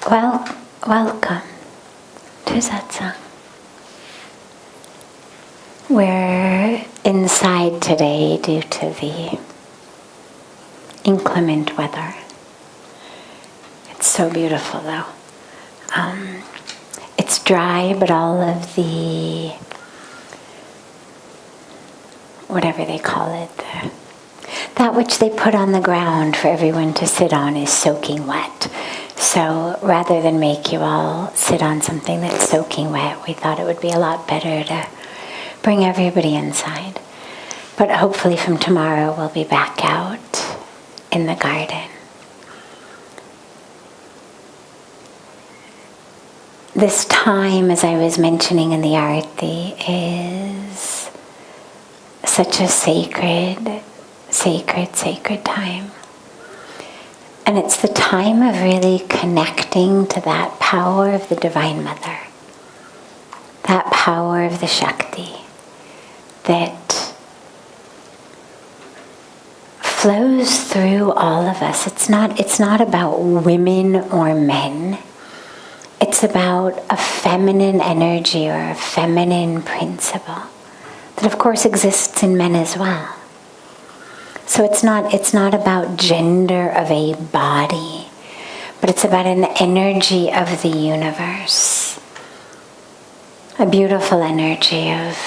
Well, welcome to Satsang. We're inside today due to the inclement weather. It's so beautiful though. It's dry, but all of the, whatever they call it, that which they put on the ground for everyone to sit on is soaking wet. So rather than make you all sit on something that's soaking wet, we thought it would be a lot better to bring everybody inside. But hopefully from tomorrow we'll be back out in the garden. This time, as I was mentioning in the Arati, is such a sacred time. And it's the time of really connecting to that power of the Divine Mother, that power of the Shakti that flows through all of us. It's not about women or men. It's about a feminine energy or a feminine principle that of course exists in men as well. So it's not about gender of a body, but it's about an energy of the universe. A beautiful energy of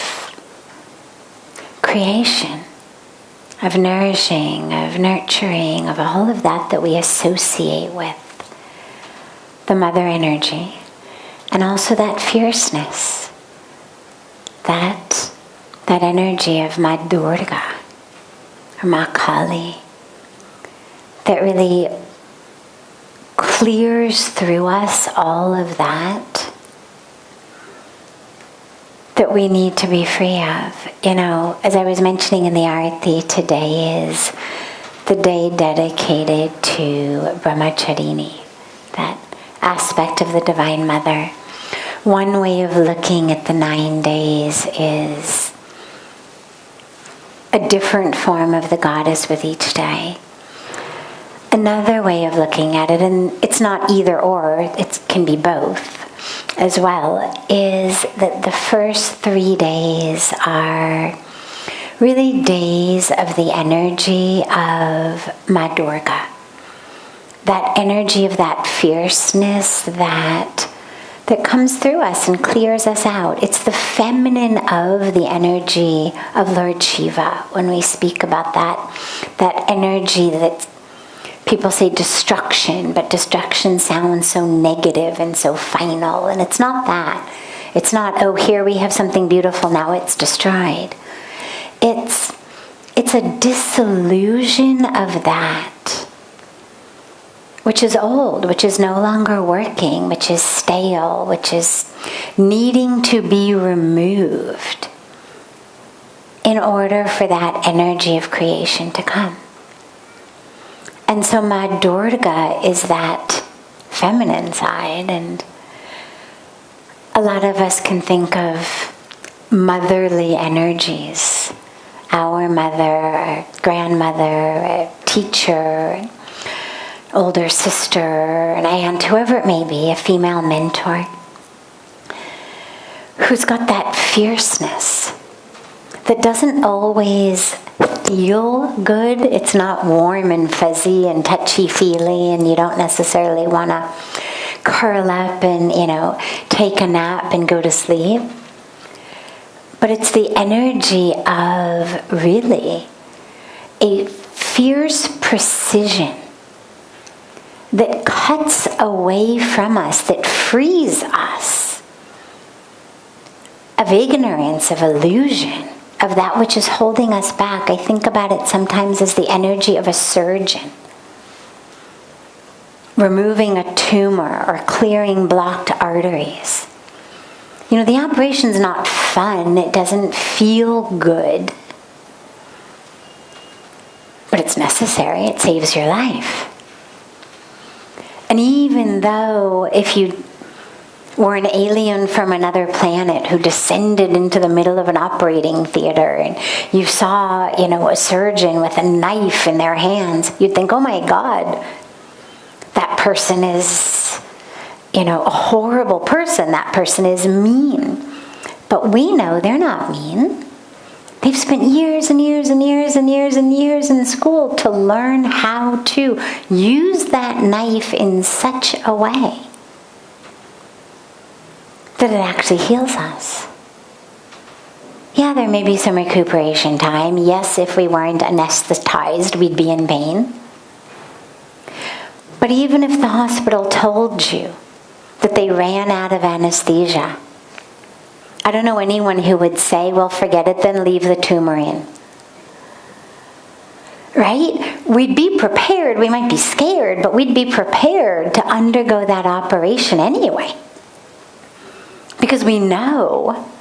creation, of nourishing, of nurturing, of all of that we associate with the mother energy. And also that fierceness, that energy of Ma Durga, or Ma Kali, that really clears through us all of that we need to be free of. You know, as I was mentioning in the Arati, today is the day dedicated to Brahmacharini, that aspect of the Divine Mother. One way of looking at the 9 days is a different form of the goddess with each day. Another way of looking at it, and it's not either or, it can be both as well, is that the first 3 days are really days of the energy of Ma Durga. That energy of that fierceness that comes through us and clears us out. It's the feminine of the energy of Lord Shiva. When we speak about that energy that people say destruction, but destruction sounds so negative and so final, and it's not that. It's not, oh, here we have something beautiful, now it's destroyed. It's a disillusion of that which is old, which is no longer working, which is stale, which is needing to be removed in order for that energy of creation to come. And so Ma Durga is that feminine side, and a lot of us can think of motherly energies. Our mother, our grandmother, a teacher, older sister, an aunt, whoever it may be, a female mentor, who's got that fierceness that doesn't always feel good. It's not warm and fuzzy and touchy-feely, and you don't necessarily want to curl up and, take a nap and go to sleep. But it's the energy of really a fierce precision that cuts away from us, that frees us of ignorance, of illusion, of that which is holding us back. I think about it sometimes as the energy of a surgeon removing a tumor or clearing blocked arteries. The operation's not fun. It doesn't feel good. But it's necessary. It saves your life. And even though if you were an alien from another planet who descended into the middle of an operating theater and you saw, a surgeon with a knife in their hands, you'd think, oh my God, that person is a horrible person. That person is mean. But we know they're not mean. They've spent years and years and years and years and years in school to learn how to use that knife in such a way that it actually heals us. Yeah, there may be some recuperation time. Yes, if we weren't anesthetized, we'd be in pain. But even if the hospital told you that they ran out of anesthesia, I don't know anyone who would say, well, forget it, then leave the tumor in. Right? We'd be prepared. We might be scared, but we'd be prepared to undergo that operation anyway. Because we know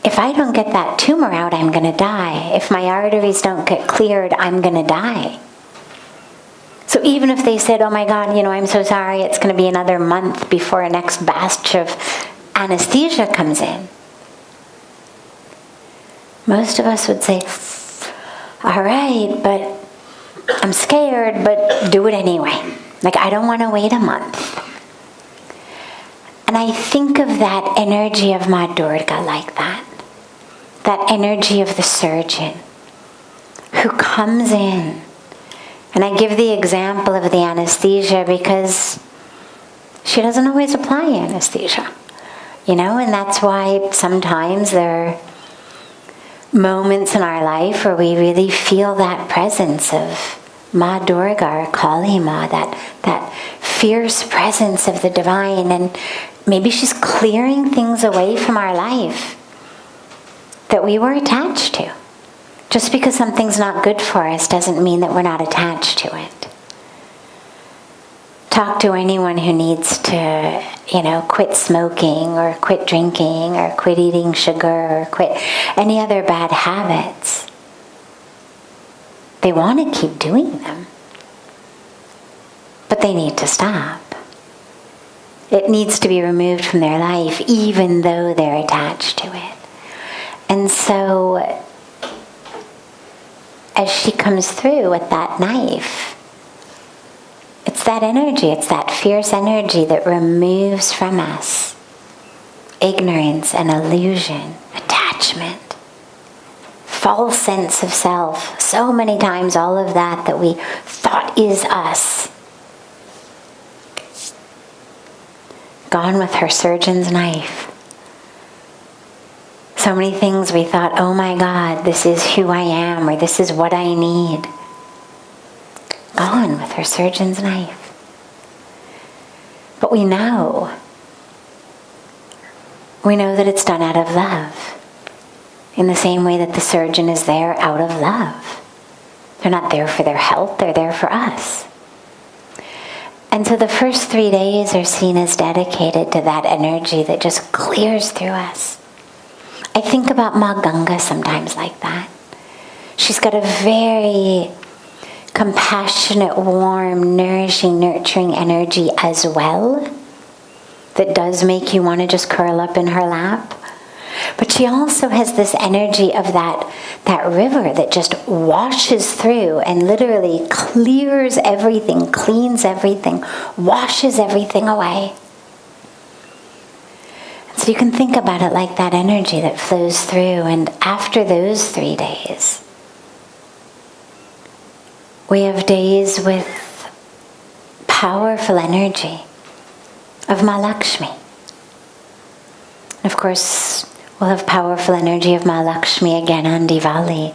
if I don't get that tumor out, I'm going to die. If my arteries don't get cleared, I'm going to die. So even if they said, oh my God, I'm so sorry, it's going to be another month before a next batch of anesthesia comes in, most of us would say, all right, but I'm scared, but do it anyway. Like, I don't want to wait a month. And I think of that energy of Ma Durga like that. That energy of the surgeon who comes in. And I give the example of the anesthesia because she doesn't always apply anesthesia. And that's why sometimes there are moments in our life where we really feel that presence of Ma Durga or Kali Ma, that fierce presence of the divine. And maybe she's clearing things away from our life that we were attached to. Just because something's not good for us doesn't mean that we're not attached to it. Talk to anyone who needs to, quit smoking or quit drinking or quit eating sugar or quit any other bad habits. They want to keep doing them, but they need to stop. It needs to be removed from their life, even though they're attached to it. And so, as she comes through with that knife, it's that energy, it's that fierce energy that removes from us ignorance and illusion, attachment, false sense of self. So many times all of that we thought is us. Gone with her surgeon's knife. So many things we thought, oh my God, this is who I am, or this is what I need. Gone with her surgeon's knife. But we know that it's done out of love. In the same way that the surgeon is there out of love. They're not there for their health, they're there for us. And so the first 3 days are seen as dedicated to that energy that just clears through us. I think about Ma Ganga sometimes like that. She's got a very compassionate, warm, nourishing, nurturing energy as well that does make you want to just curl up in her lap. But she also has this energy of that river that just washes through and literally clears everything, cleans everything, washes everything away. So you can think about it like that energy that flows through. And after those 3 days, we have days with powerful energy of Ma Lakshmi. Of course, we'll have powerful energy of Ma Lakshmi again on Diwali.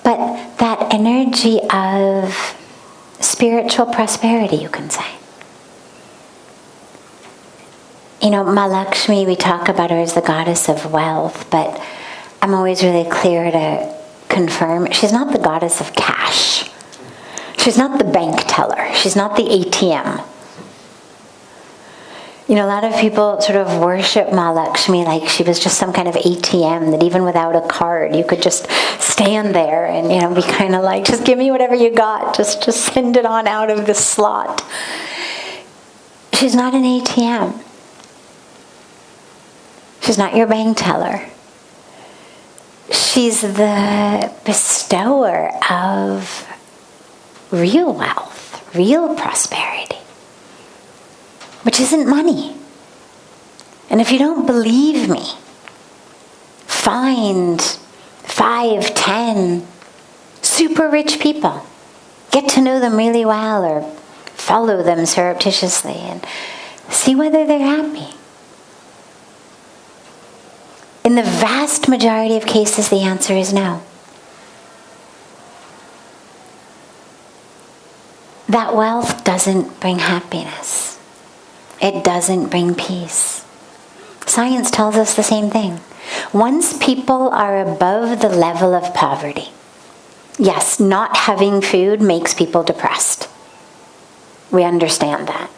But that energy of spiritual prosperity, you can say. Ma Lakshmi, we talk about her as the goddess of wealth, but I'm always really clear to confirm she's not the goddess of cash. She's not the bank teller. She's not the ATM. A lot of people sort of worship Ma Lakshmi like she was just some kind of ATM that even without a card, you could just stand there and, be kind of like, just give me whatever you got. Just send it on out of the slot. She's not an ATM. She's not your bank teller. She's the bestower of real wealth, real prosperity. which isn't money. And if you don't believe me, find 5, 10 super rich people. Get to know them really well or follow them surreptitiously and see whether they're happy. In the vast majority of cases, the answer is no. That wealth doesn't bring happiness. It doesn't bring peace. Science tells us the same thing. Once people are above the level of poverty, yes, not having food makes people depressed. We understand that.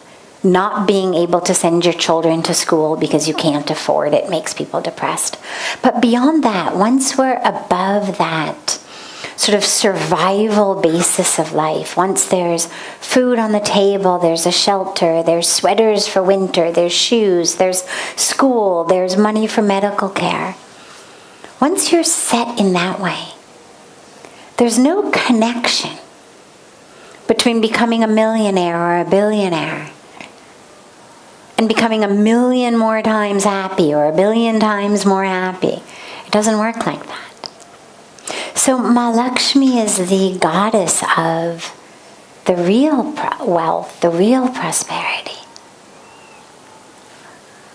Not being able to send your children to school because you can't afford it makes people depressed. But beyond that, once we're above that sort of survival basis of life, once there's food on the table, there's a shelter, there's sweaters for winter, there's shoes, there's school, there's money for medical care. Once you're set in that way, there's no connection between becoming a millionaire or a billionaire and becoming 1,000,000 more times happy or 1,000,000,000 times more happy. It doesn't work like that. So Ma Lakshmi is the goddess of the real wealth, the real prosperity,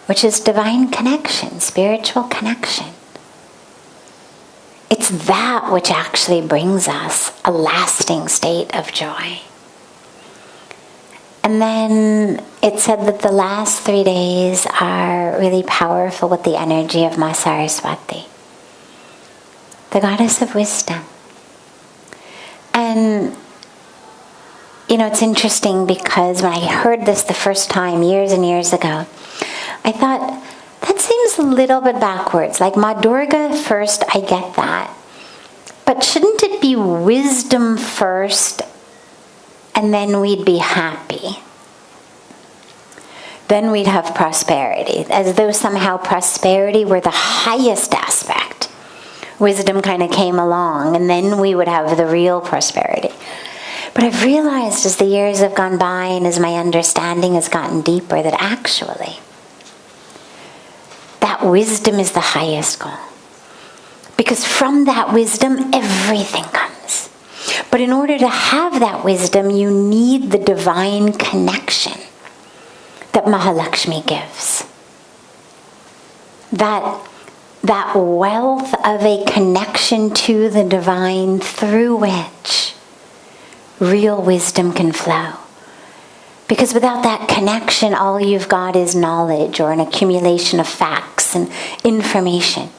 which is divine connection, spiritual connection. It's that which actually brings us a lasting state of joy. And then it said that the last 3 days are really powerful with the energy of Ma Saraswati, the goddess of wisdom. And, it's interesting because when I heard this the first time years and years ago, I thought, that seems a little bit backwards. Like Ma Durga first, I get that. But shouldn't it be wisdom first and then we'd be happy? Then we'd have prosperity, as though somehow prosperity were the highest aspect. Wisdom kind of came along, and then we would have the real prosperity. But I've realized as the years have gone by and as my understanding has gotten deeper that actually that wisdom is the highest goal. Because from that wisdom, everything comes. But in order to have that wisdom, you need the divine connection that Mahalakshmi gives. That wealth of a connection to the divine through which real wisdom can flow. Because without that connection, all you've got is knowledge or an accumulation of facts and information.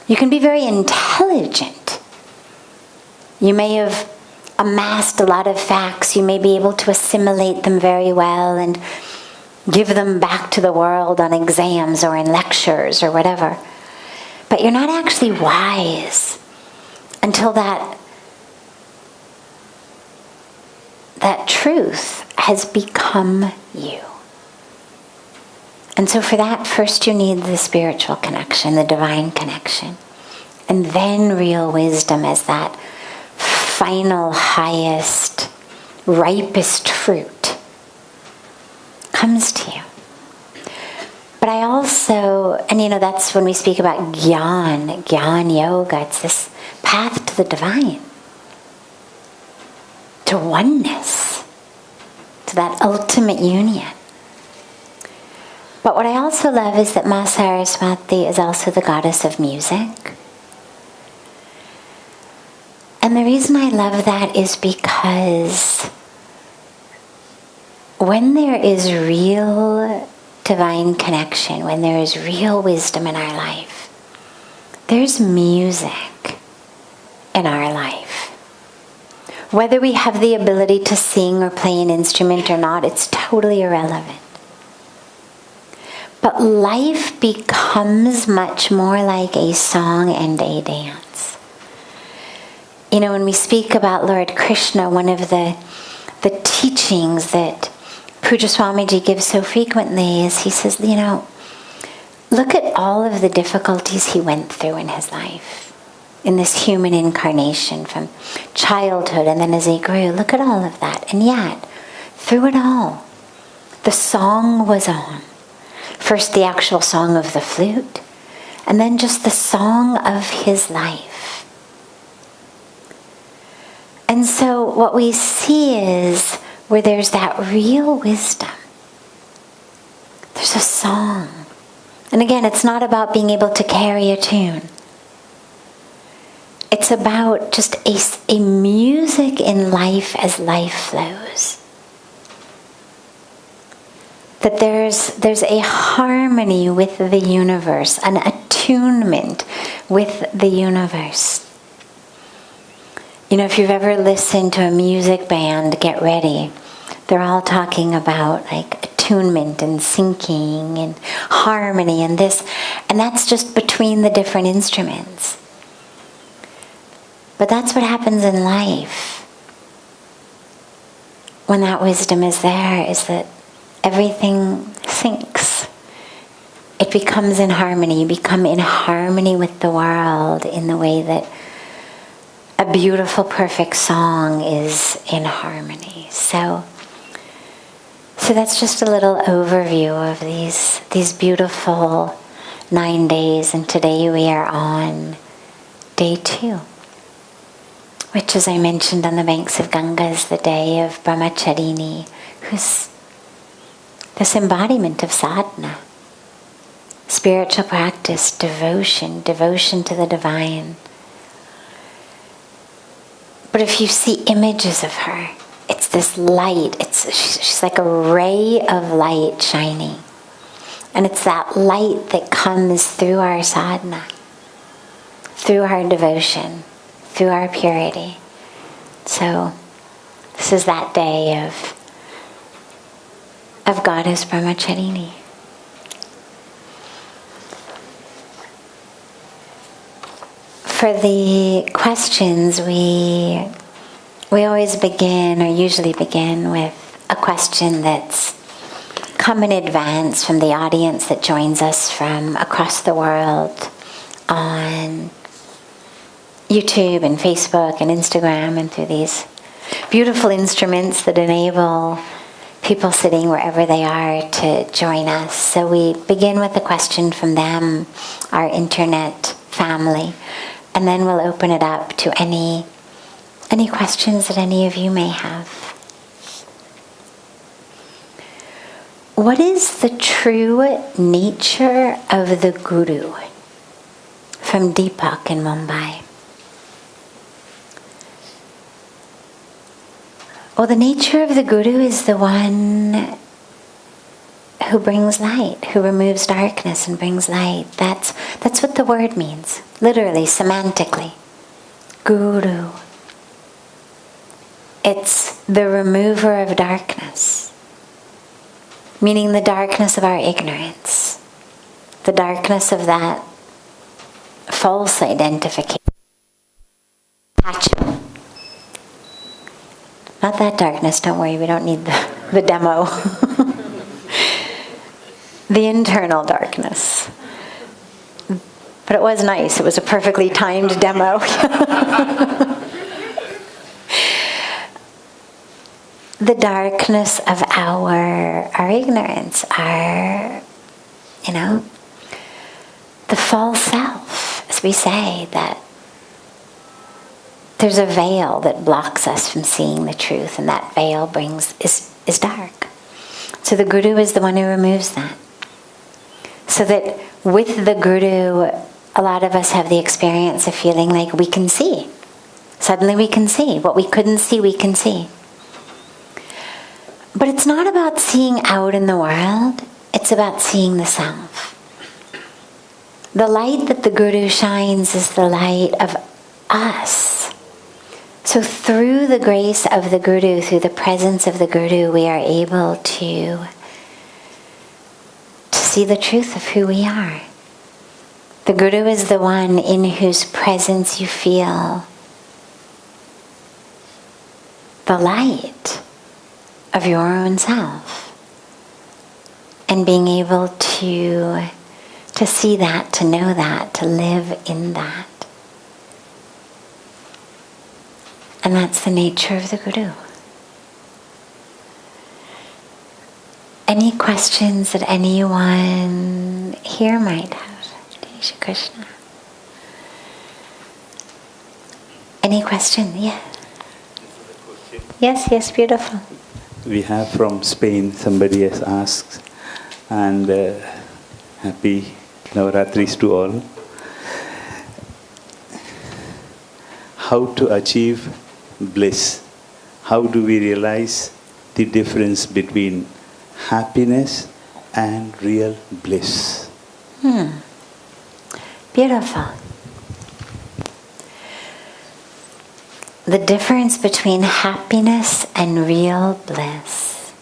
You can be very intelligent. You may have amassed a lot of facts. You may be able to assimilate them very well and give them back to the world on exams or in lectures or whatever. But you're not actually wise until that truth has become you. And so for that, first you need the spiritual connection, the divine connection. And then real wisdom as that final, highest, ripest fruit comes to you. But I also, and that's when we speak about Gyan Yoga, it's this path to the divine, to oneness, to that ultimate union. But what I also love is that Ma Saraswati is also the goddess of music. And the reason I love that is because when there is real divine connection, when there is real wisdom in our life, there's music in our life. Whether we have the ability to sing or play an instrument or not, it's totally irrelevant. But life becomes much more like a song and a dance. When we speak about Lord Krishna, one of the teachings that Pujya Swamiji gives so frequently is he says, look at all of the difficulties he went through in his life, in this human incarnation from childhood and then as he grew. Look at all of that. And yet, through it all, The song was on. First the actual song of the flute, and then just the song of his life. And so what we see is where there's that real wisdom, there's a song. And again, it's not about being able to carry a tune. It's about just a music in life as life flows. That there's a harmony with the universe, an attunement with the universe. You know, if you've ever listened to a music band get ready, they're all talking about like attunement and syncing and harmony and this, and that's just between the different instruments. But that's what happens in life. When that wisdom is there, is that everything syncs. It becomes in harmony. You become in harmony with the world in the way that a beautiful, perfect song is in harmony. So that's just a little overview of these beautiful 9 days, and today we are on day 2, which, as I mentioned, on the banks of Ganga is the day of Brahmacharini, who's this embodiment of sadhana, spiritual practice, devotion to the divine. But if you see images of her, it's this light. She's like a ray of light shining. And it's that light that comes through our sadhana, through our devotion, through our purity. So this is that day of Goddess Brahmacharini. For the questions, we always begin, or usually begin, with a question that's come in advance from the audience that joins us from across the world on YouTube and Facebook and Instagram, and through these beautiful instruments that enable people sitting wherever they are to join us. So we begin with a question from them, our internet family, and then we'll open it up to any questions that any of you may have. What is the true nature of the Guru? From Deepak in Mumbai. Well, the nature of the Guru is the one who brings light, who removes darkness and brings light. That's what the word means, literally, semantically. Guru. It's the remover of darkness, meaning the darkness of our ignorance, the darkness of that false identification. Attachment. Not that darkness, don't worry, we don't need the demo. The internal darkness. But it was nice, it was a perfectly timed demo. The darkness of our ignorance, our, the false self, as we say, that there's a veil that blocks us from seeing the truth, and that veil is dark. So the Guru is the one who removes that. So that with the Guru, a lot of us have the experience of feeling like we can see. Suddenly we can see. What we couldn't see, we can see. But it's not about seeing out in the world. It's about seeing the self. The light that the Guru shines is the light of us. So through the grace of the Guru, through the presence of the Guru, we are able to see the truth of who we are. The Guru is the one in whose presence you feel the light of your own self. And being able to see that, to know that, to live in that. And that's the nature of the Guru. And questions that anyone here might have? Jai Shri Krishna. Any question? Yeah. Yes, beautiful. We have from Spain, somebody has asked, and happy Navaratris to all. How to achieve bliss? How do we realize the difference between happiness and real bliss? Beautiful. The difference between happiness and real bliss.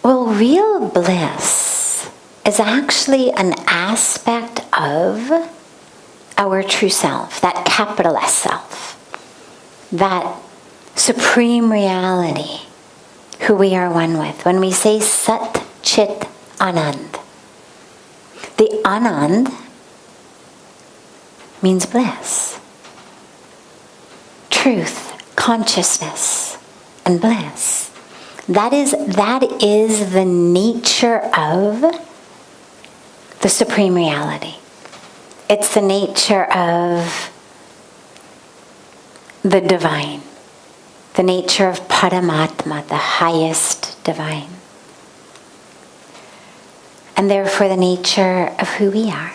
Well, real bliss is actually an aspect of our true self, that capital S self, that supreme reality, who we are one with. When we say Sat Chit Anand, the Anand means bliss. Truth, consciousness, and bliss. That is the nature of the supreme reality. It's the nature of the divine, the nature of Paramatma, the highest divine, and therefore the nature of who we are.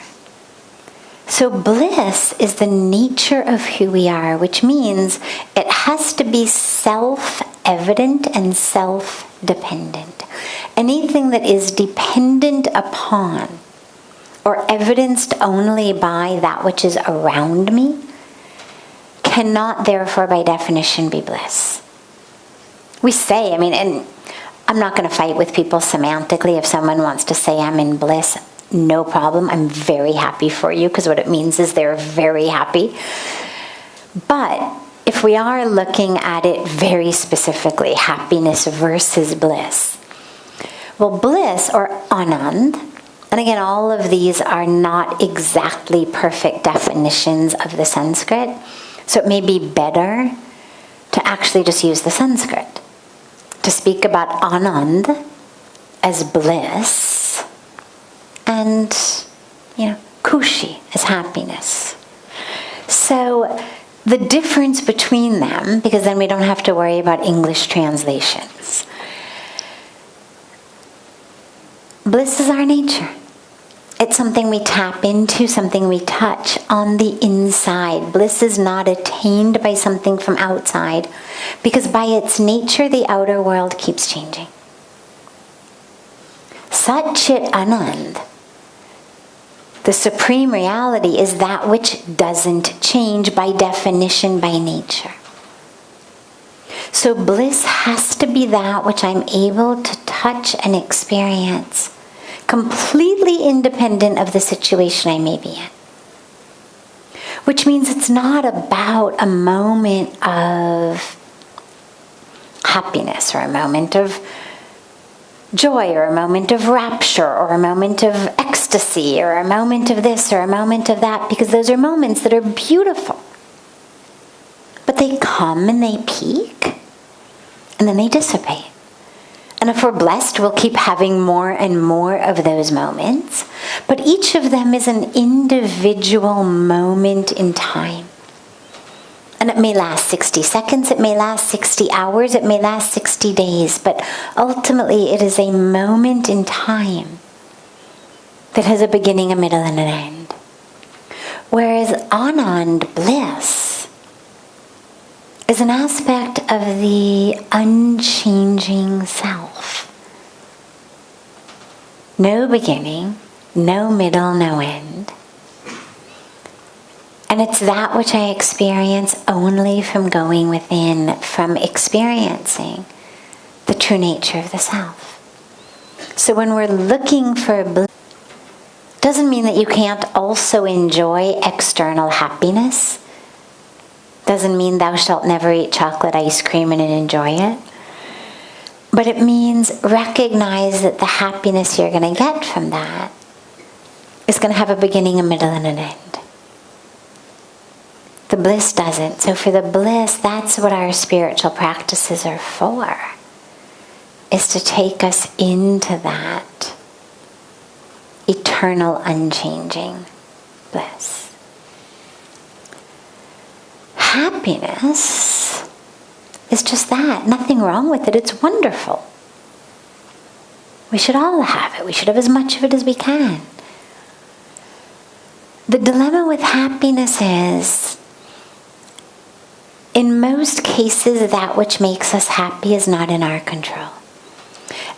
So bliss is the nature of who we are, which means it has to be self-evident and self-dependent. Anything that is dependent upon or evidenced only by that which is around me cannot therefore by definition be bliss. We say, and I'm not going to fight with people semantically. If someone wants to say I'm in bliss, no problem. I'm very happy for you, because what it means is they're very happy. But if we are looking at it very specifically, happiness versus bliss. Well, bliss or anand, and again, all of these are not exactly perfect definitions of the Sanskrit, so it may be better to actually just use the Sanskrit to speak about anand as bliss, and, kushi is happiness. So the difference between them, because then we don't have to worry about English translations. Bliss is our nature. It's something we tap into, something we touch on the inside. Bliss is not attained by something from outside, because by its nature, the outer world keeps changing. Sat Chit Anand, the supreme reality, is that which doesn't change by definition, by nature. So bliss has to be that which I'm able to touch and experience, completely independent of the situation I may be in. Which means it's not about a moment of happiness or a moment of joy or a moment of rapture or a moment of ecstasy or a moment of this or a moment of that, because those are moments that are beautiful. But they come and they peak and then they dissipate. And if we're blessed, we'll keep having more and more of those moments. But each of them is an individual moment in time. And it may last 60 seconds, it may last 60 hours, it may last 60 days, but ultimately it is a moment in time that has a beginning, a middle, and an end. Whereas Anand, bliss, is an aspect of the unchanging self. No beginning, no middle, no end. And it's that which I experience only from going within, from experiencing the true nature of the self. So when we're looking for bliss, doesn't mean that you can't also enjoy external happiness. Doesn't mean thou shalt never eat chocolate ice cream and enjoy it. But it means recognize that the happiness you're going to get from that is going to have a beginning, a middle, and an end. The bliss doesn't. So for the bliss, that's what our spiritual practices are for. is to take us into that eternal, unchanging bliss. Happiness is just that. Nothing wrong with it. It's wonderful. We should all have it. We should have as much of it as we can. The dilemma with happiness is, in most cases, that which makes us happy is not in our control.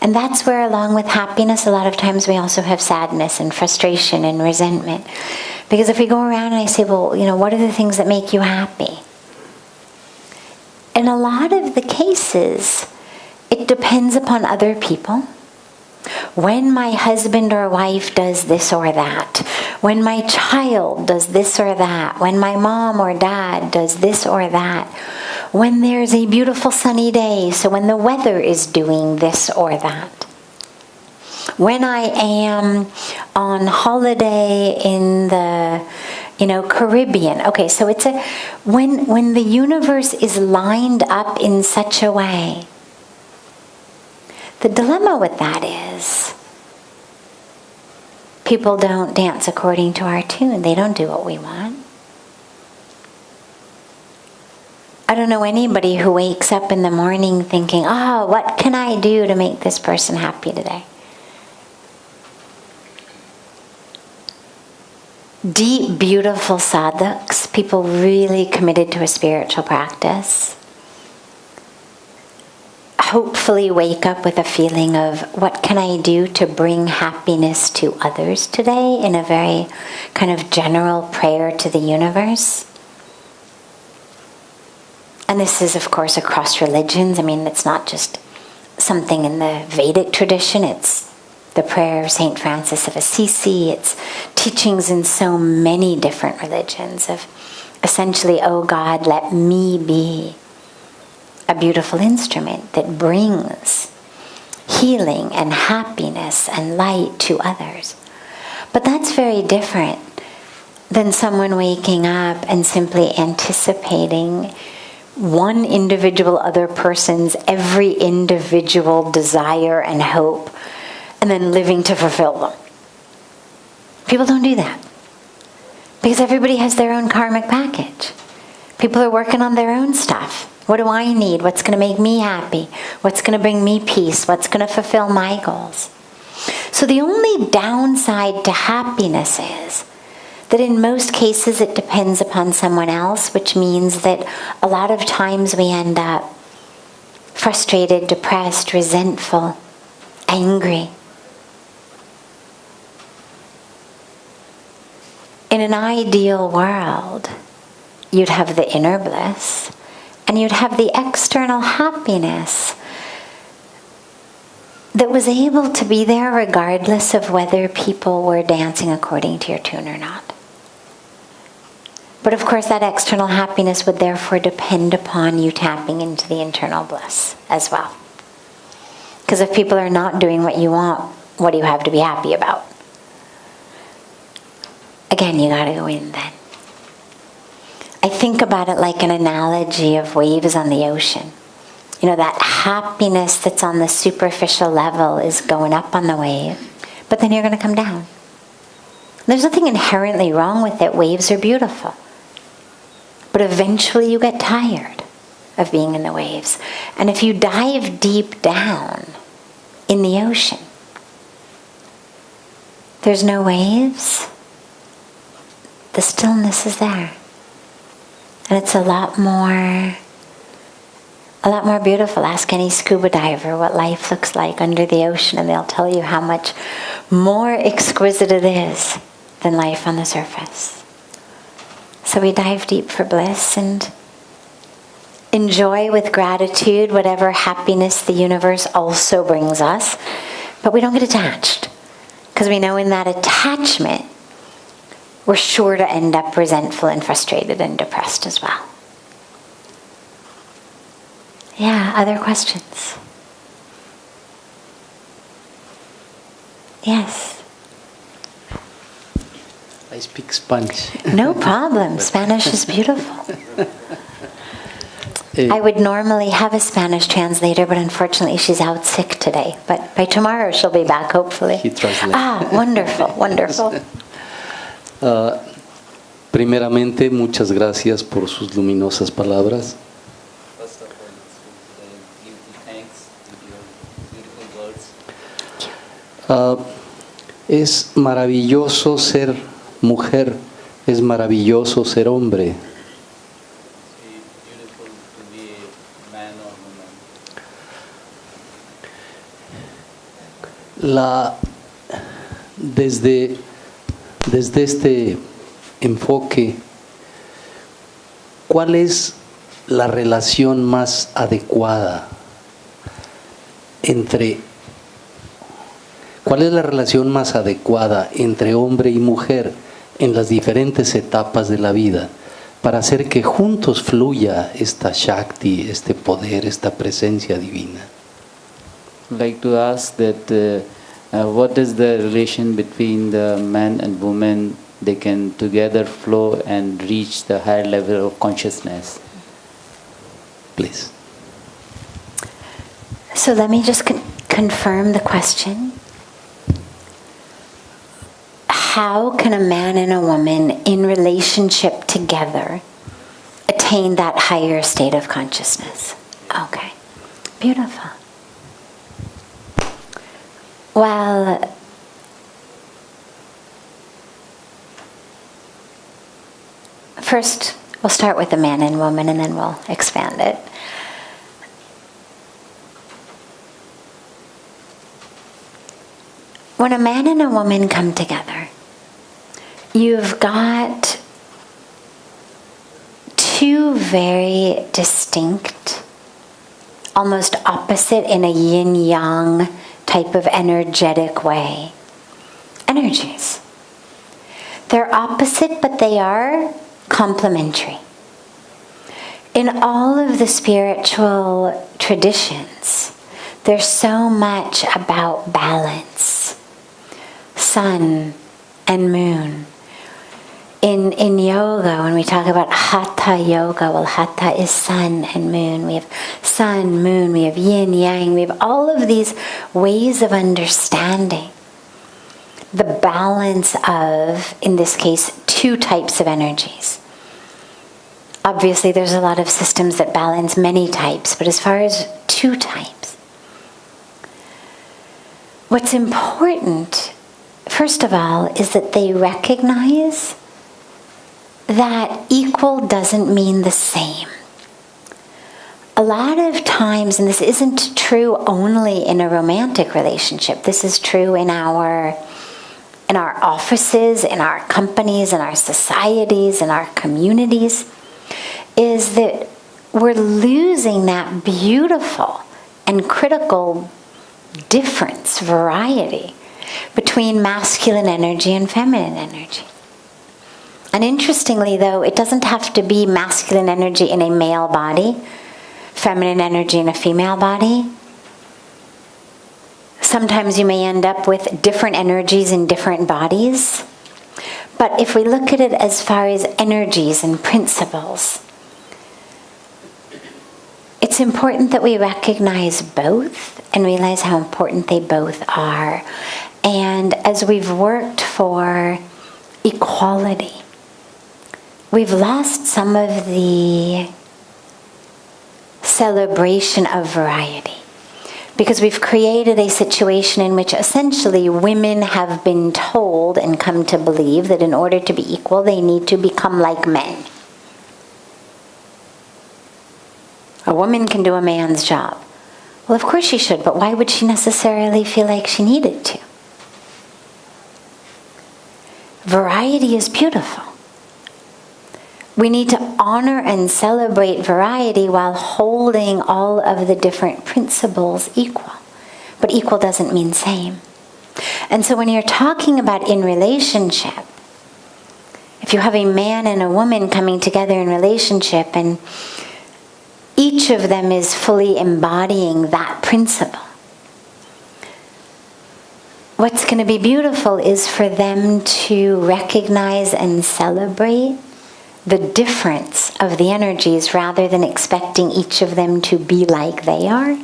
And that's where, along with happiness, a lot of times we also have sadness and frustration and resentment. Because if we go around and I say, well, what are the things that make you happy? In a lot of the cases, it depends upon other people. When my husband or wife does this or that, when my child does this or that, when my mom or dad does this or that, when there's a beautiful sunny day, so when the weather is doing this or that, when I am on holiday in the Caribbean. Okay, so it's when the universe is lined up in such a way. The dilemma with that is people don't dance according to our tune. They don't do what we want. I don't know anybody who wakes up in the morning thinking, what can I do to make this person happy today? Deep, beautiful sadhaks, people really committed to a spiritual practice, hopefully wake up with a feeling of, what can I do to bring happiness to others today, in a very kind of general prayer to the universe. And this is, of course, across religions. I mean, it's not just something in the Vedic tradition. It's the prayer of St. Francis of Assisi. It's teachings in so many different religions of essentially, oh God, let me be a beautiful instrument that brings healing and happiness and light to others. But that's very different than someone waking up and simply anticipating one individual other person's every individual desire and hope, and then living to fulfill them. People don't do that. Because everybody has their own karmic package. People are working on their own stuff. What do I need? What's going to make me happy? What's going to bring me peace? What's going to fulfill my goals? So the only downside to happiness is that in most cases it depends upon someone else, which means that a lot of times we end up frustrated, depressed, resentful, angry. In an ideal world, you'd have the inner bliss, and you'd have the external happiness that was able to be there regardless of whether people were dancing according to your tune or not. But of course, that external happiness would therefore depend upon you tapping into the internal bliss as well. Because if people are not doing what you want, what do you have to be happy about? Again, you gotta go in then. I think about it like an analogy of waves on the ocean. That happiness that's on the superficial level is going up on the wave, but then you're going to come down. There's nothing inherently wrong with it. Waves are beautiful. But eventually you get tired of being in the waves. And if you dive deep down in the ocean, there's no waves. The stillness is there. And it's a lot more beautiful. Ask any scuba diver what life looks like under the ocean, and they'll tell you how much more exquisite it is than life on the surface. So we dive deep for bliss and enjoy with gratitude whatever happiness the universe also brings us. But we don't get attached, because we know in that attachment we're sure to end up resentful and frustrated and depressed as well. Yeah, other questions? Yes. I speak Spanish. No problem. Spanish is beautiful. I would normally have a Spanish translator, but unfortunately she's out sick today. But by tomorrow she'll be back, hopefully. He translates. Wonderful, wonderful. Primeramente, muchas gracias por sus luminosas palabras. First of all, give you thanks with your beautiful words. Es maravilloso ser mujer, es maravilloso ser hombre. It's beautiful to be a man or woman. Desde este enfoque, ¿cuál es la relación más adecuada entre hombre y mujer en las diferentes etapas de la vida para hacer que juntos fluya esta Shakti, este poder, esta presencia divina? I'd like to ask that what is the relation between the man and woman? They can together flow and reach the higher level of consciousness. Please. So let me just confirm the question. How can a man and a woman in relationship together attain that higher state of consciousness? Okay, beautiful. Well, first we'll start with the man and woman and then we'll expand it. When a man and a woman come together, you've got two very distinct, almost opposite in a yin-yang type of energetic way, energies. They're opposite, but they are complementary. In all of the spiritual traditions, there's so much about balance. Sun and moon. In yoga, when we talk about hatha yoga, well, hatha is sun and moon. We have sun, moon, we have yin, yang, we have all of these ways of understanding the balance of, in this case, two types of energies. Obviously, there's a lot of systems that balance many types, but as far as two types, what's important, first of all, is that they recognize that equal doesn't mean the same. A lot of times, and this isn't true only in a romantic relationship, this is true in our offices, in our companies, in our societies, in our communities, is that we're losing that beautiful and critical difference, variety, between masculine energy and feminine energy. And interestingly, though, it doesn't have to be masculine energy in a male body, feminine energy in a female body. Sometimes you may end up with different energies in different bodies. But if we look at it as far as energies and principles, it's important that we recognize both and realize how important they both are. And as we've worked for equality, we've lost some of the celebration of variety because we've created a situation in which essentially women have been told and come to believe that in order to be equal, they need to become like men. A woman can do a man's job. Well, of course she should, but why would she necessarily feel like she needed to? Variety is beautiful. We need to honor and celebrate variety while holding all of the different principles equal. But equal doesn't mean same. And so when you're talking about in relationship, if you have a man and a woman coming together in relationship and each of them is fully embodying that principle, what's going to be beautiful is for them to recognize and celebrate the difference of the energies rather than expecting each of them to be like they are.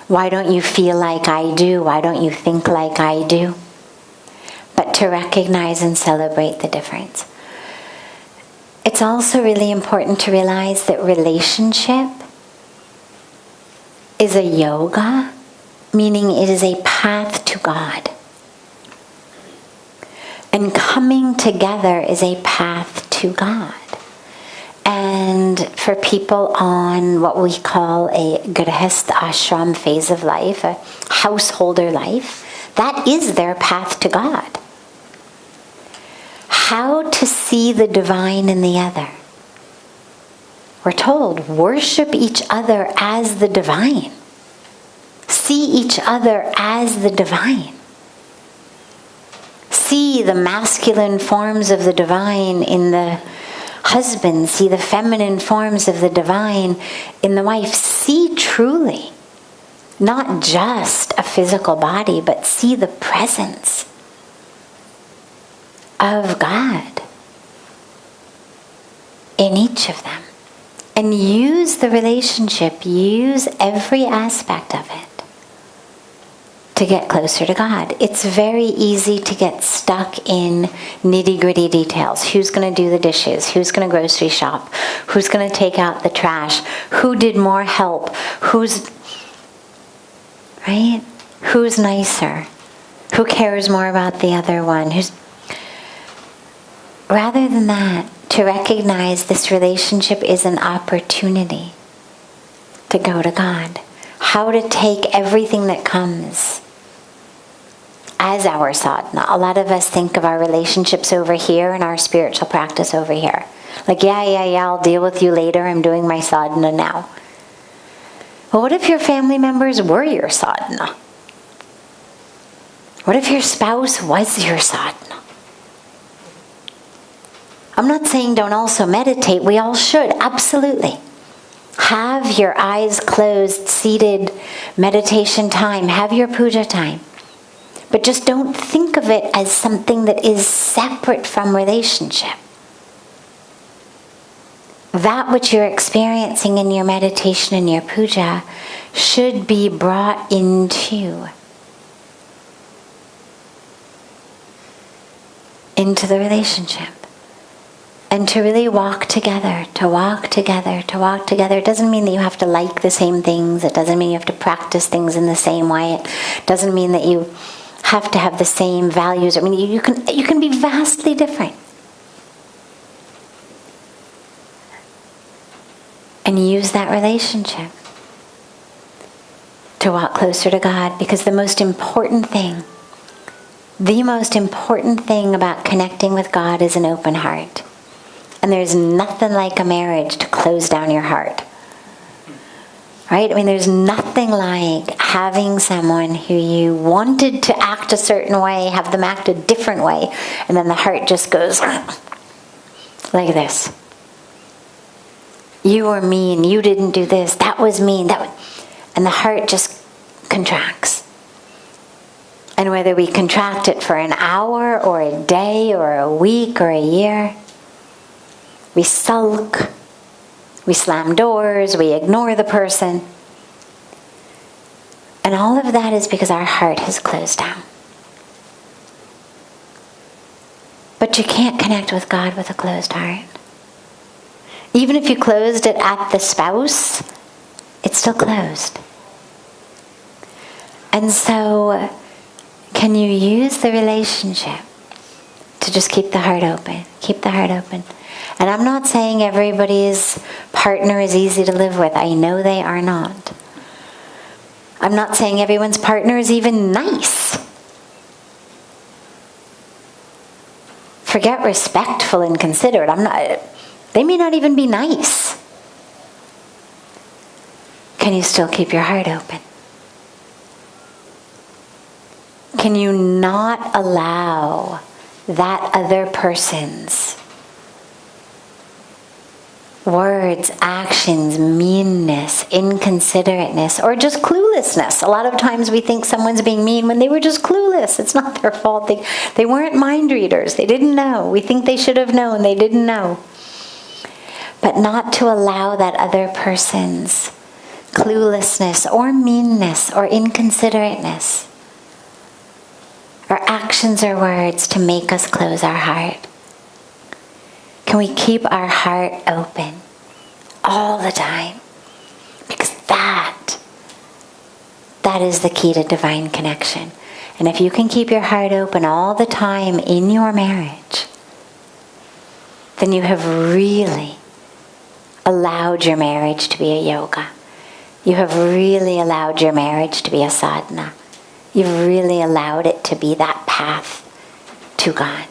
Why don't you feel like I do? Why don't you think like I do? But to recognize and celebrate the difference. It's also really important to realize that relationship is a yoga, meaning it is a path to God. And coming together is a path to God. And for people on what we call a Grihastha ashram phase of life, a householder life, that is their path to God. How to see the divine in the other. We're told, worship each other as the divine. See each other as the divine. See the masculine forms of the divine in the husband. See the feminine forms of the divine in the wife. See truly, not just a physical body, but see the presence of God in each of them. And use the relationship, use every aspect of it to get closer to God. It's very easy to get stuck in nitty-gritty details. Who's going to do the dishes? Who's going to grocery shop? Who's going to take out the trash? Who did more help? Who's nicer? Who cares more about the other one? Rather than that, to recognize this relationship is an opportunity to go to God. How to take everything that comes as our sadhana. A lot of us think of our relationships over here and our spiritual practice over here. Like, yeah, I'll deal with you later. I'm doing my sadhana now. Well, what if your family members were your sadhana? What if your spouse was your sadhana? I'm not saying don't also meditate. We all should, absolutely. Have your eyes closed, seated meditation time. Have your puja time. But just don't think of it as something that is separate from relationship. That which you're experiencing in your meditation and your puja should be brought into the relationship. And to really walk together, to walk together, to walk together. It doesn't mean that you have to like the same things. It doesn't mean you have to practice things in the same way. It doesn't mean that you have to have the same values. I mean, you can be vastly different. And use that relationship to walk closer to God, because the most important thing about connecting with God is an open heart. And there's nothing like a marriage to close down your heart. Right? I mean, there's nothing like having someone who you wanted to act a certain way, have them act a different way, and then the heart just goes like this. You were mean, you didn't do this, that was mean, and the heart just contracts. And whether we contract it for an hour or a day or a week or a year, we sulk, we slam doors, we ignore the person. And all of that is because our heart has closed down. But you can't connect with God with a closed heart. Even if you closed it at the spouse, it's still closed. And so, can you use the relationship to just keep the heart open? Keep the heart open. And I'm not saying everybody's partner is easy to live with. I know they are not. I'm not saying everyone's partner is even nice. Forget respectful and considerate. They may not even be nice. Can you still keep your heart open? Can you not allow that other person's words, actions, meanness, inconsiderateness, or just cluelessness. A lot of times we think someone's being mean when they were just clueless. It's not their fault. They weren't mind readers. They didn't know. We think they should have known. They didn't know. But not to allow that other person's cluelessness or meanness or inconsiderateness or actions or words to make us close our heart. Can we keep our heart open all the time? Because that is the key to divine connection. And if you can keep your heart open all the time in your marriage, then you have really allowed your marriage to be a yoga. You have really allowed your marriage to be a sadhana. You've really allowed it to be that path to God.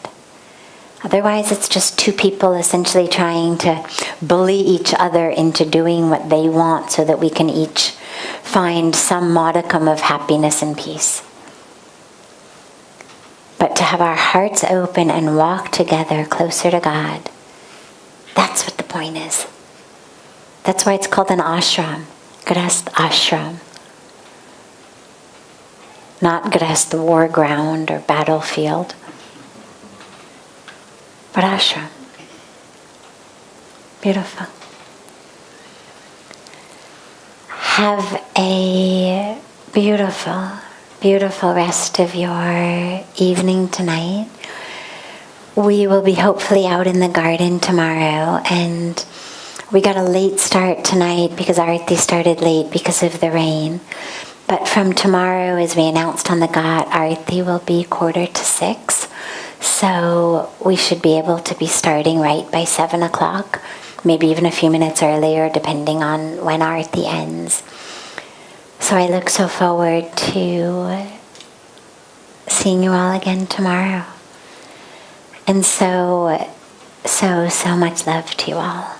Otherwise, it's just two people essentially trying to bully each other into doing what they want so that we can each find some modicum of happiness and peace. But to have our hearts open and walk together closer to God, that's what the point is. That's why it's called an ashram. Grahast ashram. Not Grahast the war ground or battlefield, but ashram. Beautiful. Have a beautiful, beautiful rest of your evening tonight. We will be hopefully out in the garden tomorrow, and we got a late start tonight because Arati started late because of the rain. But from tomorrow, as we announced on the Ghat, Arati will be 5:45. So we should be able to be starting right by 7 o'clock, maybe even a few minutes earlier, depending on when Arati ends. So I look so forward to seeing you all again tomorrow. And so much love to you all.